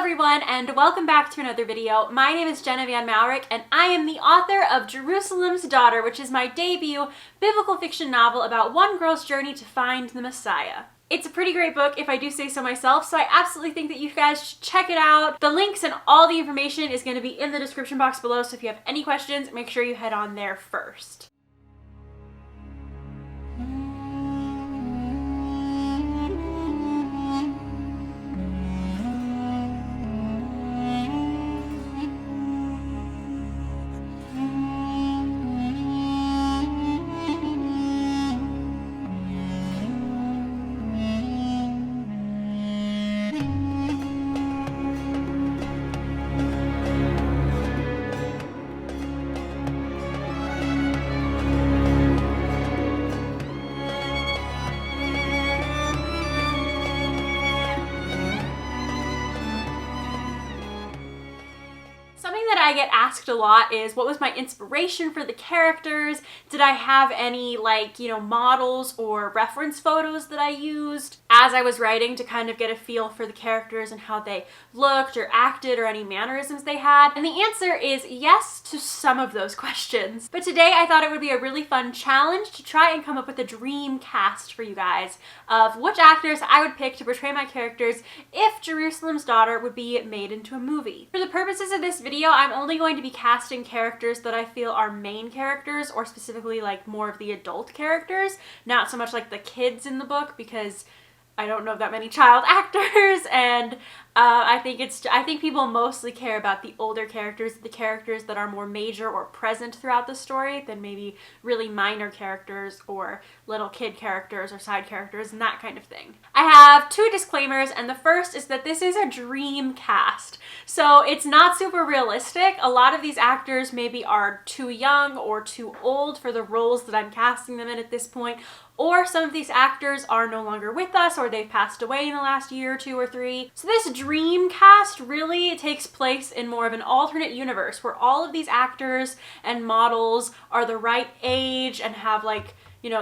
everyone, and welcome back to another video. My name is Jenna Van Mourik, and I am the author of Jerusalem's Daughter, which is my debut biblical fiction novel about one girl's journey to find the Messiah. It's a pretty great book, if I do say so myself, so I absolutely think that you guys should check it out. The links and all the information is going to be in the description box below, so if you have any questions, make sure you head on there first. Something that I get asked a lot is, what was my inspiration for the characters? Did I have any, models or reference photos that I used as I was writing to kind of get a feel for the characters and how they looked or acted or any mannerisms they had? And the answer is yes to some of those questions. But today I thought it would be a really fun challenge to try and come up with a dream cast for you guys of which actors I would pick to portray my characters if Jerusalem's Daughter would be made into a movie. For the purposes of this video, I'm only going to be casting characters that I feel are main characters, or specifically like more of the adult characters, not so much like the kids in the book, because I don't know that many child actors, and I think people mostly care about the older characters, the characters that are more major or present throughout the story, than maybe really minor characters or little kid characters or side characters and that kind of thing. I have two disclaimers, and the first is that this is a dream cast, so it's not super realistic. A lot of these actors maybe are too young or too old for the roles that I'm casting them in at this point, or some of these actors are no longer with us, or they've passed away in the last year or two or three. So this dream cast really takes place in more of an alternate universe where all of these actors and models are the right age and have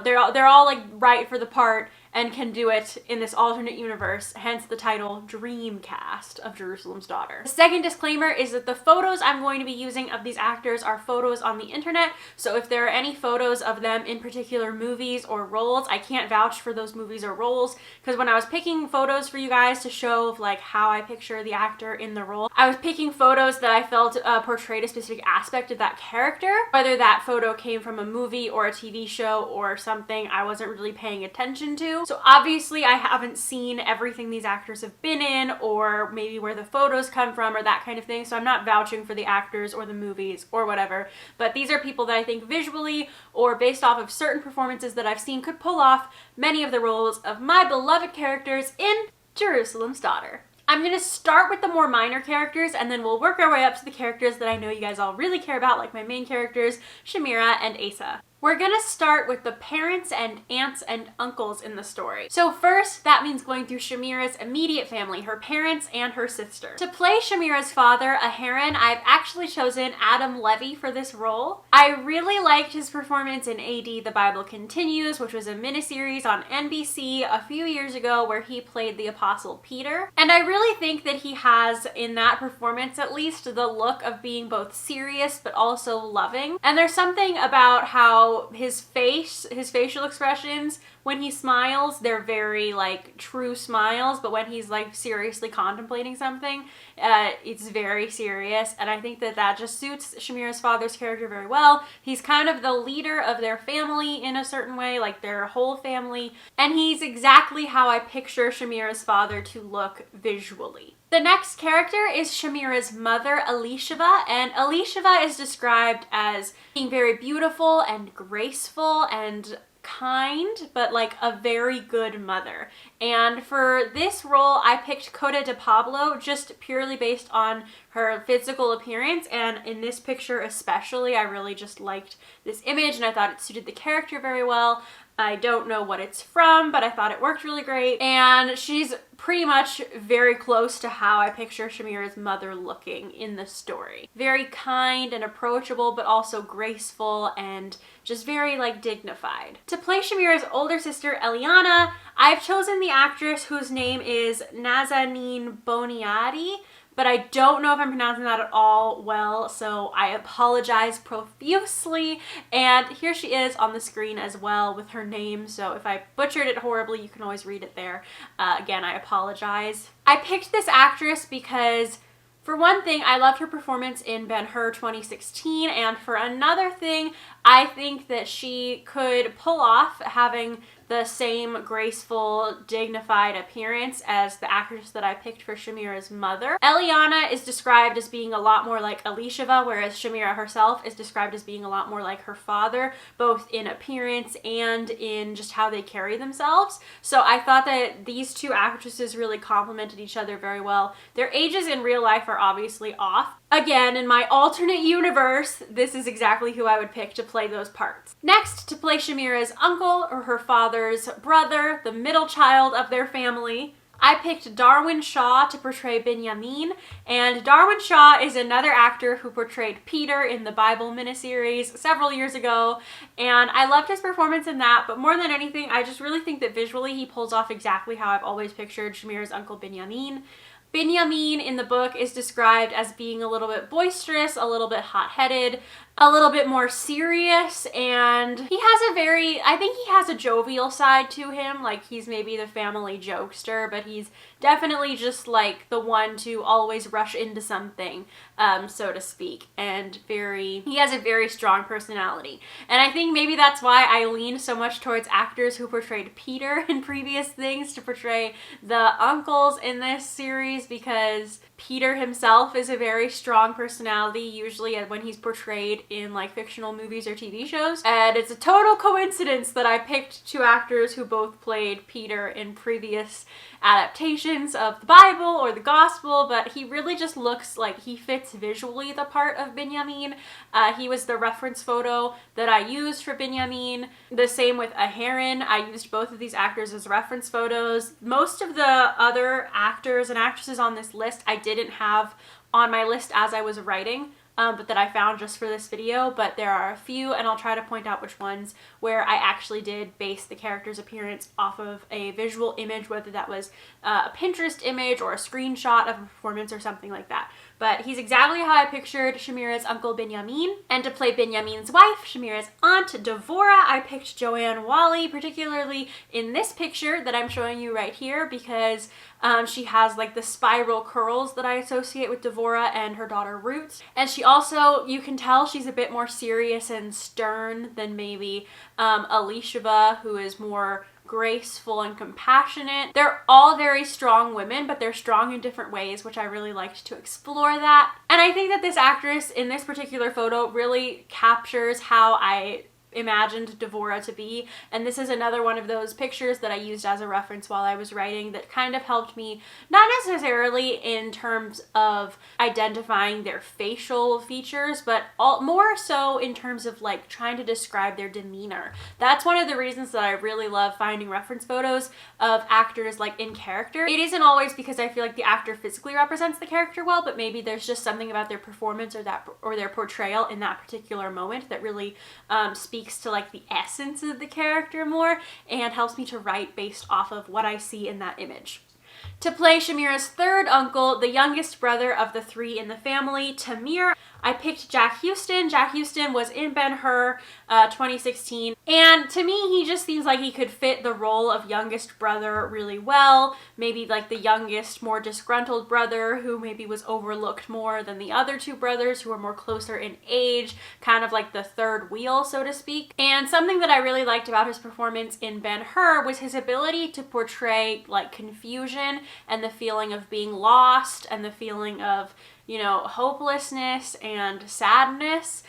they're all right for the part and can do it in this alternate universe, hence the title Dreamcast of Jerusalem's Daughter. The second disclaimer is that the photos I'm going to be using of these actors are photos on the internet, so if there are any photos of them in particular movies or roles, I can't vouch for those movies or roles, because when I was picking photos for you guys to show how I picture the actor in the role, I was picking photos that I felt portrayed a specific aspect of that character. Whether that photo came from a movie or a TV show or something I wasn't really paying attention to. So obviously I haven't seen everything these actors have been in, or maybe where the photos come from or that kind of thing, so I'm not vouching for the actors or the movies or whatever, but these are people that I think visually or based off of certain performances that I've seen could pull off many of the roles of my beloved characters in Jerusalem's Daughter. I'm going to start with the more minor characters, and then we'll work our way up to the characters that I know you guys all really care about, like my main characters, Shamira and Asa. We're gonna start with the parents and aunts and uncles in the story. So first, that means going through Shamira's immediate family, her parents and her sister. To play Shamira's father, Aharon, I've actually chosen Adam Levy for this role. I really liked his performance in AD The Bible Continues, which was a miniseries on NBC a few years ago where he played the Apostle Peter. And I really think that he has, in that performance at least, the look of being both serious but also loving. And there's something about how his facial expressions, when he smiles, they're very true smiles, but when he's seriously contemplating something, it's very serious, and I think that just suits Shamira's father's character very well. He's kind of the leader of their family in a certain way, their whole family, and he's exactly how I picture Shamira's father to look visually. The next character is Shamira's mother, Elisheva, and Elisheva is described as being very beautiful and graceful and kind, but a very good mother. And for this role, I picked Coda de Pablo just purely based on her physical appearance, and in this picture especially, I really just liked this image and I thought it suited the character very well. I don't know what it's from, but I thought it worked really great. And she's pretty much very close to how I picture Shamira's mother looking in the story. Very kind and approachable, but also graceful and just very dignified. To play Shamira's older sister, Eliana, I've chosen the actress whose name is Nazanin Boniadi. but I don't know if I'm pronouncing that at all well, so I apologize profusely. And here she is on the screen as well with her name, so if I butchered it horribly, you can always read it there. Again, I apologize. I picked this actress because, for one thing, I loved her performance in Ben-Hur 2016, and for another thing, I think that she could pull off having the same graceful, dignified appearance as the actress that I picked for Shamira's mother. Eliana is described as being a lot more like Elisheva, whereas Shamira herself is described as being a lot more like her father, both in appearance and in just how they carry themselves. So I thought that these two actresses really complemented each other very well. Their ages in real life are obviously off. Again, in my alternate universe, this is exactly who I would pick to play those parts. Next, to play Shamira's uncle, or her father's brother, the middle child of their family, I picked Darwin Shaw to portray Binyamin, and Darwin Shaw is another actor who portrayed Peter in the Bible miniseries several years ago, and I loved his performance in that, but more than anything, I just really think that visually he pulls off exactly how I've always pictured Shamira's uncle Binyamin. Binyamin in the book is described as being a little bit boisterous, a little bit hot-headed, a little bit more serious, and I think he has a jovial side to him. Like, he's maybe the family jokester, but he's definitely just like the one to always rush into something, so to speak, and he has a very strong personality. And I think maybe that's why I lean so much towards actors who portrayed Peter in previous things to portray the uncles in this series, because Peter himself is a very strong personality, usually when he's portrayed in like fictional movies or TV shows. And it's a total coincidence that I picked two actors who both played Peter in previous adaptations of the Bible or the Gospel, but he really just looks like he fits visually the part of Binyamin. He was the reference photo that I used for Binyamin. The same with Aharon. I used both of these actors as reference photos. Most of the other actors and actresses on this list I didn't have on my list as I was writing, but that I found just for this video, but there are a few, and I'll try to point out which ones where I actually did base the character's appearance off of a visual image, whether that was a Pinterest image or a screenshot of a performance or something like that. But he's exactly how I pictured Shamira's uncle Binyamin. And to play Binyamin's wife, Shamira's aunt Devorah, I picked Joanne Whalley, particularly in this picture that I'm showing you right here, because she has like the spiral curls that I associate with Devorah and her daughter Ruth. And she also, you can tell she's a bit more serious and stern than maybe Elisheva, who is more graceful and compassionate. They're all very strong women, but they're strong in different ways, which I really liked to explore that. And I think that this actress in this particular photo really captures how I imagined Devorah to be, and this is another one of those pictures that I used as a reference while I was writing that kind of helped me, not necessarily in terms of identifying their facial features, but more so in terms of like trying to describe their demeanor. That's one of the reasons that I really love finding reference photos of actors like in character. It isn't always because I feel like the actor physically represents the character well, but maybe there's just something about their performance or their portrayal in that particular moment that really speaks to like the essence of the character more and helps me to write based off of what I see in that image. To play Shamira's third uncle, the youngest brother of the three in the family, Tamir, I picked Jack Houston. Jack Houston was in Ben-Hur 2016, and to me he just seems like he could fit the role of youngest brother really well. Maybe like the youngest, more disgruntled brother who maybe was overlooked more than the other two brothers who were more closer in age, kind of like the third wheel, so to speak. And something that I really liked about his performance in Ben-Hur was his ability to portray like confusion and the feeling of being lost and the feeling of, you know, hopelessness and sadness,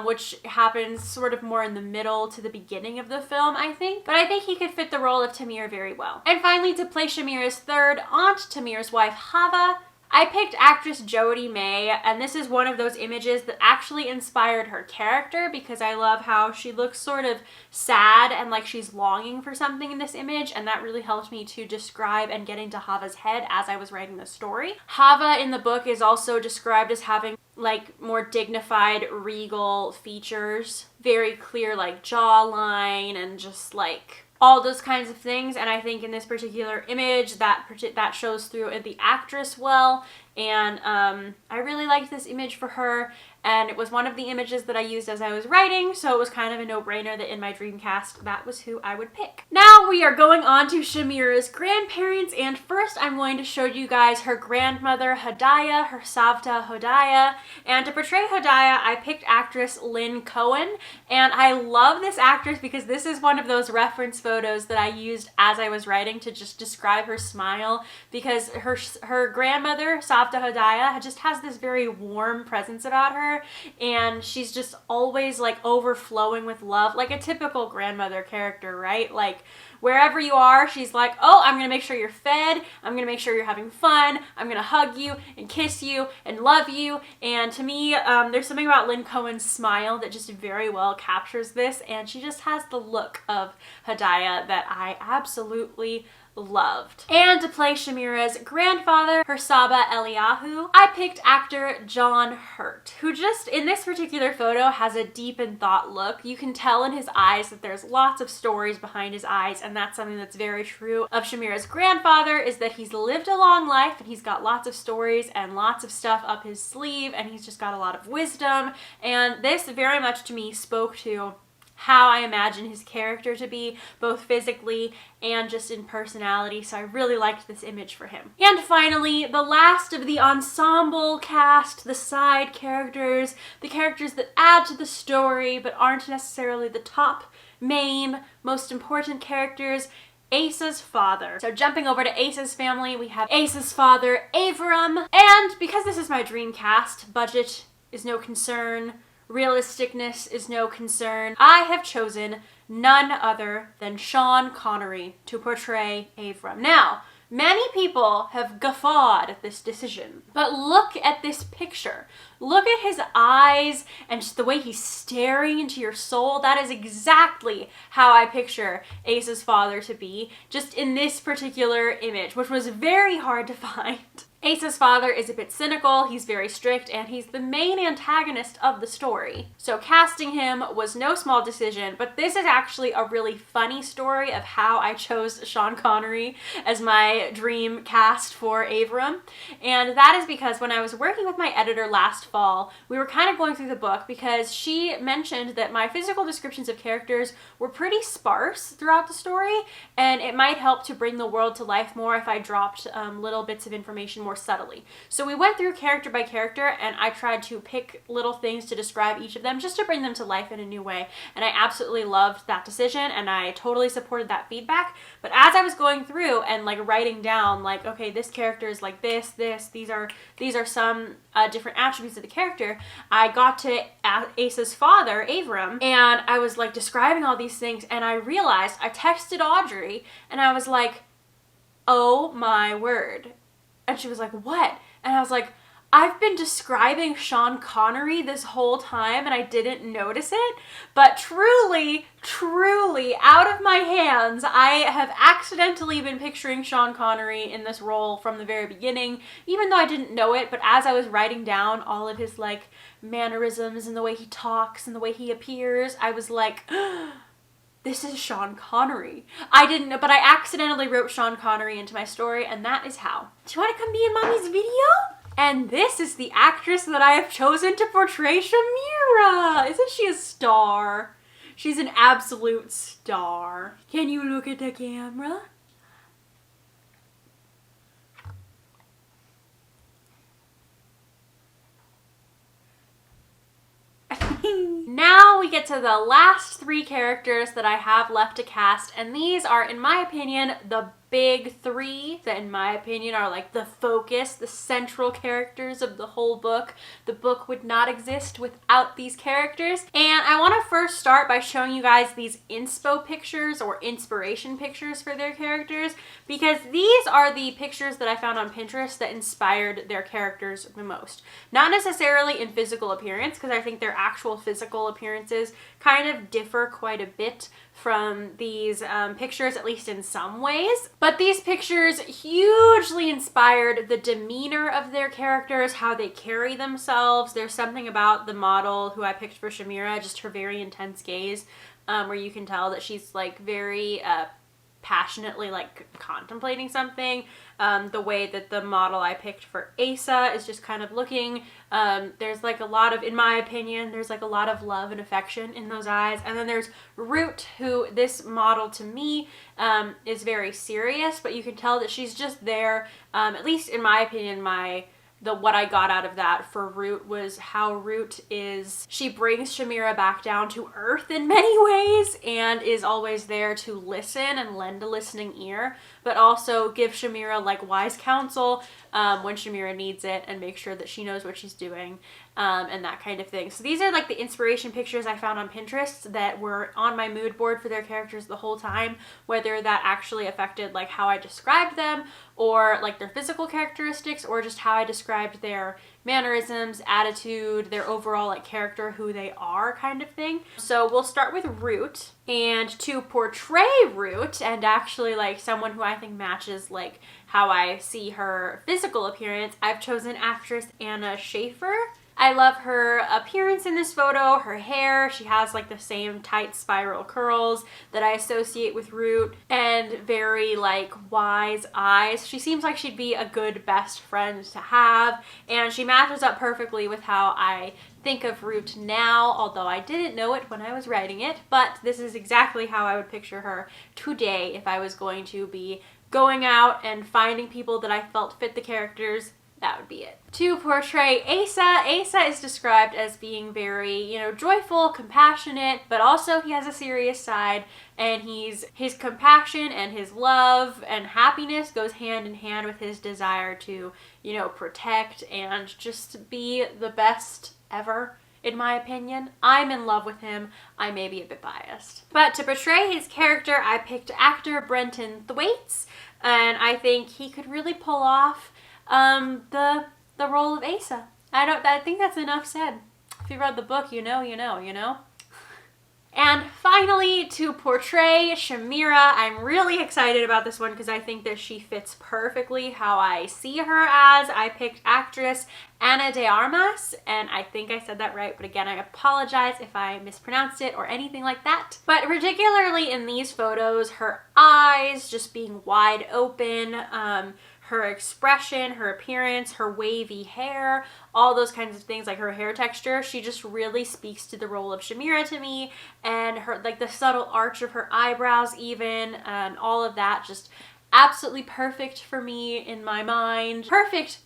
which happens sort of more in the middle to the beginning of the film, I think. But I think he could fit the role of Tamir very well. And finally, to play Shamira's third aunt, Tamir's wife, Hava, I picked actress Jodie May, and this is one of those images that actually inspired her character because I love how she looks sort of sad and like she's longing for something in this image, and that really helped me to describe and get into Hava's head as I was writing the story. Hava in the book is also described as having like more dignified, regal features, very clear like jawline and just like all those kinds of things, and I think in this particular image that shows through in the actress well, And I really liked this image for her, and it was one of the images that I used as I was writing, so it was kind of a no-brainer that in my dream cast, that was who I would pick. Now we are going on to Shamira's grandparents, and first I'm going to show you guys her grandmother Hodiah, her Savta Hodiah, and to portray Hodiah, I picked actress Lynn Cohen, and I love this actress because this is one of those reference photos that I used as I was writing to just describe her smile, because her grandmother, Savta Hodiah, just has this very warm presence about her, and she's just always like overflowing with love, like a typical grandmother character, right? Like wherever you are, she's like, oh, I'm gonna make sure you're fed, I'm gonna make sure you're having fun, I'm gonna hug you and kiss you and love you. And to me, there's something about Lynn Cohen's smile that just very well captures this, and she just has the look of Hodiah that I absolutely loved. And to play Shamira's grandfather, her Saba Eliyahu, I picked actor John Hurt, who just in this particular photo has a deep and thought look. You can tell in his eyes that there's lots of stories behind his eyes, and that's something that's very true of Shamira's grandfather, is that he's lived a long life and he's got lots of stories and lots of stuff up his sleeve, and he's just got a lot of wisdom. And this very much to me spoke to how I imagine his character to be, both physically and just in personality, so I really liked this image for him. And finally, the last of the ensemble cast, the side characters, the characters that add to the story but aren't necessarily the top, main, most important characters, Asa's father. So jumping over to Asa's family, we have Asa's father, Avram, and because this is my dream cast, budget is no concern, realisticness is no concern, I have chosen none other than Sean Connery to portray Avram. Now, many people have guffawed at this decision, but look at this picture. Look at his eyes and just the way he's staring into your soul. That is exactly how I picture Asa's father to be, just in this particular image, which was very hard to find. Asa's father is a bit cynical, he's very strict, and he's the main antagonist of the story. So casting him was no small decision, but this is actually a really funny story of how I chose Sean Connery as my dream cast for Avram. And that is because when I was working with my editor last fall, we were kind of going through the book because she mentioned that my physical descriptions of characters were pretty sparse throughout the story, and it might help to bring the world to life more if I dropped little bits of information more subtly. So we went through character by character, and I tried to pick little things to describe each of them just to bring them to life in a new way, and I absolutely loved that decision, and I totally supported that feedback. But as I was going through and like writing down like, okay, this character is like this, these are some different attributes of the character, I got to Asa's father, Avram, and I was like describing all these things, and I realized, I texted Audrey, and I was like, oh my word. And she was like, what? And I was like, I've been describing Sean Connery this whole time and I didn't notice it, but truly, out of my hands, I have accidentally been picturing Sean Connery in this role from the very beginning, even though I didn't know it. But as I was writing down all of his like mannerisms and the way he talks and the way he appears, I was like, this is Sean Connery. I didn't know, but I accidentally wrote Sean Connery into my story, and that is how. Do you want to come be in Mommy's video? And this is the actress that I have chosen to portray Shamira. Isn't she a star? She's an absolute star. Can you look at the camera? Now we get to the last three characters that I have left to cast, and these are, in my opinion, the big three that in my opinion are like the focus, the central characters of the whole book. The book would not exist without these characters. And I want to first start by showing you guys these inspo pictures or inspiration pictures for their characters, because these are the pictures that I found on Pinterest that inspired their characters the most. Not necessarily in physical appearance, because I think their actual physical appearances kind of differ quite a bit from these pictures, at least in some ways. But these pictures hugely inspired the demeanor of their characters, how they carry themselves. There's something about the model who I picked for Shamira, just her very intense gaze, where you can tell that she's like very passionately like contemplating something. The way that the model I picked for Asa is just kind of looking, there's like a lot of, in my opinion, there's like a lot of love and affection in those eyes. And then there's Root, who this model to me is very serious, but you can tell that she's just there, at least in my opinion, what I got out of that for Root was how Root is, she brings Shamira back down to earth in many ways and is always there to listen and lend a listening ear, but also give Shamira like wise counsel when Shamira needs it and make sure that she knows what she's doing and that kind of thing. So these are like the inspiration pictures I found on Pinterest that were on my mood board for their characters the whole time, whether that actually affected like how I described them or like their physical characteristics or just how I described their mannerisms, attitude, their overall like character, who they are kind of thing. So we'll start with Root, and to portray Root and actually like someone who I think matches like how I see her physical appearance, I've chosen actress Anna Schaefer. I love her appearance in this photo, her hair. She has like the same tight spiral curls that I associate with Root, and very like wise eyes. She seems like she'd be a good best friend to have, and she matches up perfectly with how I think of Root now, although I didn't know it when I was writing it, but this is exactly how I would picture her today if I was going to be going out and finding people that I felt fit the characters. That would be it. To portray Asa, Asa is described as being very, you know, joyful, compassionate, but also he has a serious side, and his compassion and his love and happiness goes hand in hand with his desire to, you know, protect and just be the best ever. In my opinion, I'm in love with him. I may be a bit biased. But to portray his character, I picked actor Brenton Thwaites, and I think he could really pull off the role of Asa. I think that's enough said. If you read the book, you know. And finally, to portray Shamira, I'm really excited about this one because I think that she fits perfectly how I see her as. I picked actress Ana de Armas, and I think I said that right, but again, I apologize if I mispronounced it or anything like that. But particularly in these photos, her eyes just being wide open, her expression, her appearance, her wavy hair, all those kinds of things, like her hair texture, she just really speaks to the role of Shamira to me, and her, like the subtle arch of her eyebrows even, and all of that, just absolutely perfect for me in my mind. Perfect.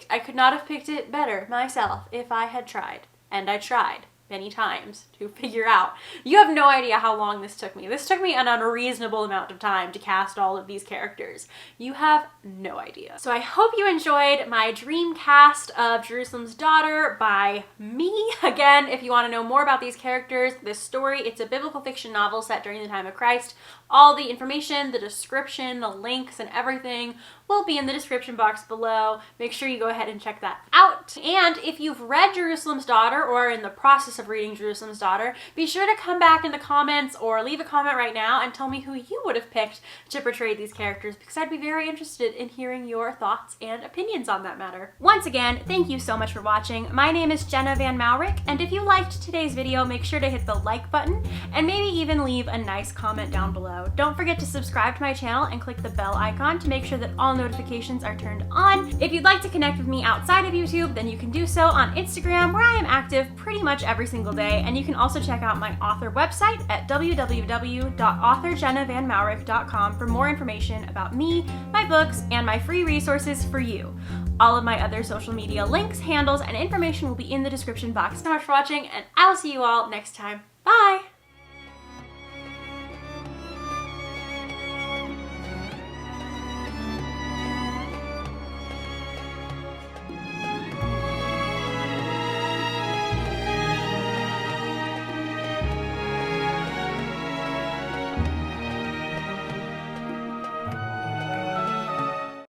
I could not have picked it better myself if I had tried, and I tried many times to figure out. You have no idea how long this took me. This took me an unreasonable amount of time to cast all of these characters. You have no idea. So I hope you enjoyed my dream cast of Jerusalem's Daughter by me. Again, if you want to know more about these characters, this story, it's a biblical fiction novel set during the time of Christ. All the information, the description, the links, and everything will be in the description box below. Make sure you go ahead and check that out. And if you've read Jerusalem's Daughter or are in the process of reading Jerusalem's Daughter, be sure to come back in the comments or leave a comment right now and tell me who you would have picked to portray these characters, because I'd be very interested in hearing your thoughts and opinions on that matter. Once again, thank you so much for watching. My name is Jenna Van Mourik, and if you liked today's video, make sure to hit the like button and maybe even leave a nice comment down below. Don't forget to subscribe to my channel and click the bell icon to make sure that all notifications are turned on. If you'd like to connect with me outside of YouTube, then you can do so on Instagram, where I am active pretty much every single day, and you can also check out my author website at www.authorjennavanmourik.com for more information about me, my books, and my free resources for you. All of my other social media links, handles, and information will be in the description box. Thanks so much for watching, and I'll see you all next time. Bye!